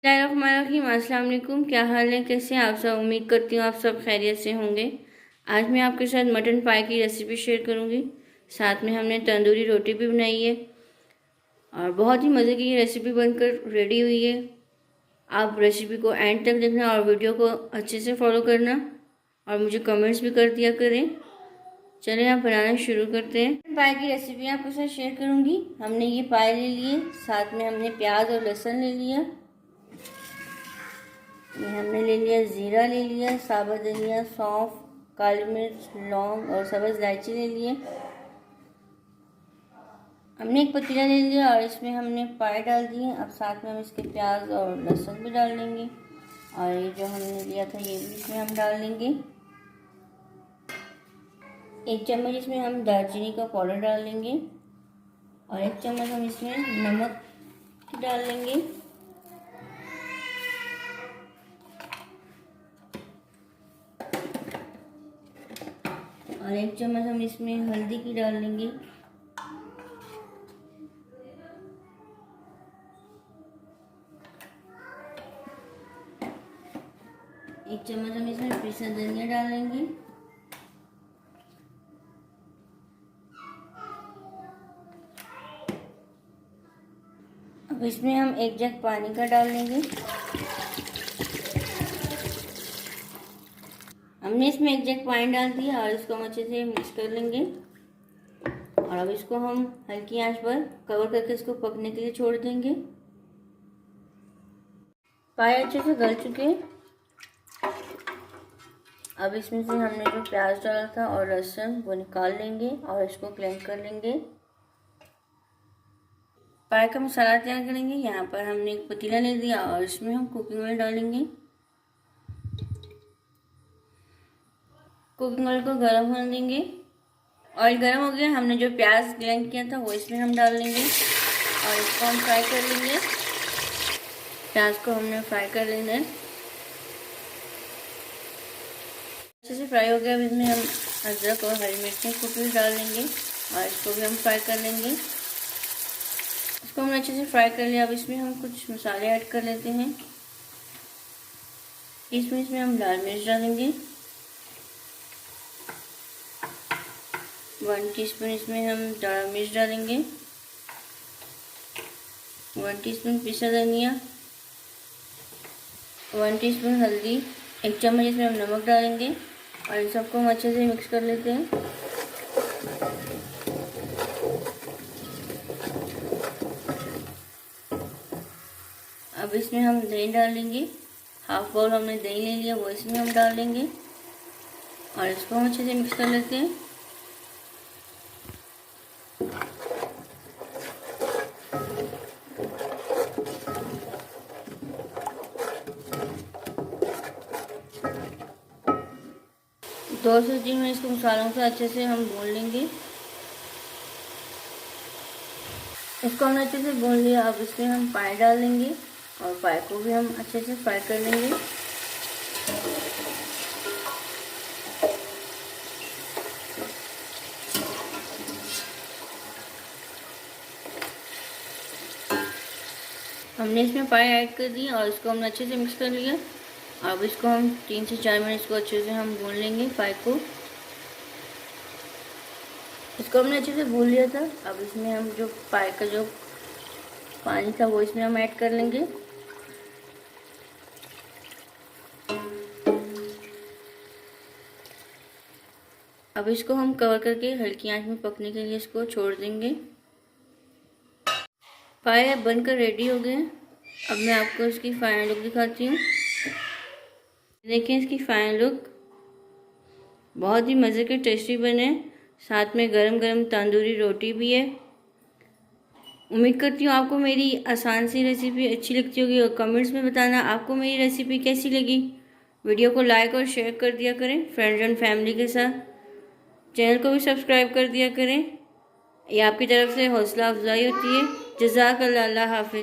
बिस्मिल्लाहिर्रहमानिर्रहीम। अस्सलाम वालेकुम। क्या हाल है, कैसे हैं आप सब? उम्मीद करती हूँ आप सब खैरियत से होंगे। आज मैं आपके साथ मटन पाई की रेसिपी शेयर करूँगी। साथ में हमने तंदूरी रोटी भी बनाई है और बहुत ही मज़े की ये रेसिपी बनकर रेडी हुई है। आप रेसिपी को एंड तक देखना और वीडियो को अच्छे से फॉलो करना और मुझे कमेंट्स भी कर दिया करें। चलिए आप बनाना शुरू करते हैं। पाई की रेसिपी आपके साथ शेयर करूँगी। हमने ये पाई ले लिए, साथ में हमने प्याज और लहसुन ले लिया। ये हमने ले लिया ज़ीरा, ले लिया साबुत धनिया, सौंफ, काली मिर्च, लौंग और सब्ज़ इलायची ले लिए। हमने एक पतीला ले लिया और इसमें हमने पाई डाल दिए। अब साथ में हम इसके प्याज और लहसुन भी डाल लेंगे और ये जो हमने लिया था ये भी इसमें हम डाल लेंगे। 1 चम्मच इसमें हम दालचीनी का पाउडर डाल लेंगे और 1 चम्मच हम इसमें नमक डाल लेंगे और 1 चम्मच हम इसमें हल्दी की डाल लेंगे। एक चम्मच हम इसमें पिसा धनिया डाल लेंगे। अब इसमें हम 1 जग पानी का डाल लेंगे। हमने इसमें 1 जग पानी डाल दिया और इसको हम अच्छे से मिक्स कर लेंगे और अब इसको हम हल्की आंच पर कवर करके इसको पकने के लिए छोड़ देंगे। पाए अच्छे से गल चुके हैं। अब इसमें से हमने जो प्याज डाला था और लहसुन वो निकाल लेंगे और इसको ब्लेंड कर लेंगे। पाए का मसाला तैयार करेंगे। यहाँ पर हमने एक पतीला ले दिया और इसमें हम कुकिंग ऑयल डालेंगे। कुकिंग ऑयल को गर्म होने देंगे। ऑयल गर्म हो गया। हमने जो प्याज ब्लेंड किया था वो इसमें हम डाल लेंगे और इसको हम फ्राई कर लेंगे। प्याज को हमने फ्राई कर लेना है। अच्छे से फ्राई हो गया। अब इसमें हम अदरक और हरी मिर्चें कुटी डाल लेंगे और इसको भी हम फ्राई कर लेंगे। इसको हमने अच्छे से फ्राई कर लिया। अब इसमें हम कुछ मसाले ऐड कर लेते हैं। इसमें हम लाल मिर्च डालेंगे, 1 टीस्पून इसमें हम दाढ़ा मिर्च डालेंगे, 1 टीस्पून पिसा धनिया, 1 टीस्पून हल्दी, 1 चम्मच इसमें हम नमक डालेंगे और इन सबको हम अच्छे से मिक्स कर लेते हैं। अब इसमें हम दही डालेंगे। हाफ बाउल हमने दही ले लिया, वो इसमें हम डाल देंगे और इसको हम अच्छे से मिक्स कर लेते हैं। दो से 3 मिनट इसको मसालों से अच्छे से हम भून लेंगे। इसको हमने अच्छे से भून लिया। अब इसमें हम पाई डाल देंगे और पाई को भी हम अच्छे से फ्राई कर लेंगे। हमने इसमें पाई ऐड कर दी और इसको हमने अच्छे से मिक्स कर लिया। अब इसको हम 3 से 4 मिनट इसको अच्छे से हम भून लेंगे। पाई को इसको हमने अच्छे से भून लिया था। अब इसमें हम जो पाई का जो पानी था वो इसमें हम ऐड कर लेंगे। अब इसको हम कवर करके हल्की आंच में पकने के लिए इसको छोड़ देंगे। पाए बनकर रेडी हो गए। अब मैं आपको इसकी फाइनल लुक दिखाती हूँ। देखिए इसकी फाइनल लुक बहुत ही मज़े के टेस्टी बने। साथ में गरम गरम तंदूरी रोटी भी है। उम्मीद करती हूँ आपको मेरी आसान सी रेसिपी अच्छी लगती होगी और कमेंट्स में बताना आपको मेरी रेसिपी कैसी लगी। वीडियो को लाइक और शेयर कर दिया करें फ्रेंड्स एंड फैमिली के साथ। चैनल को भी सब्सक्राइब कर दिया करें। ये आपकी तरफ से हौसला अफजाई होती है। जज़ाकल्लाह, अल्लाह हाफिज़।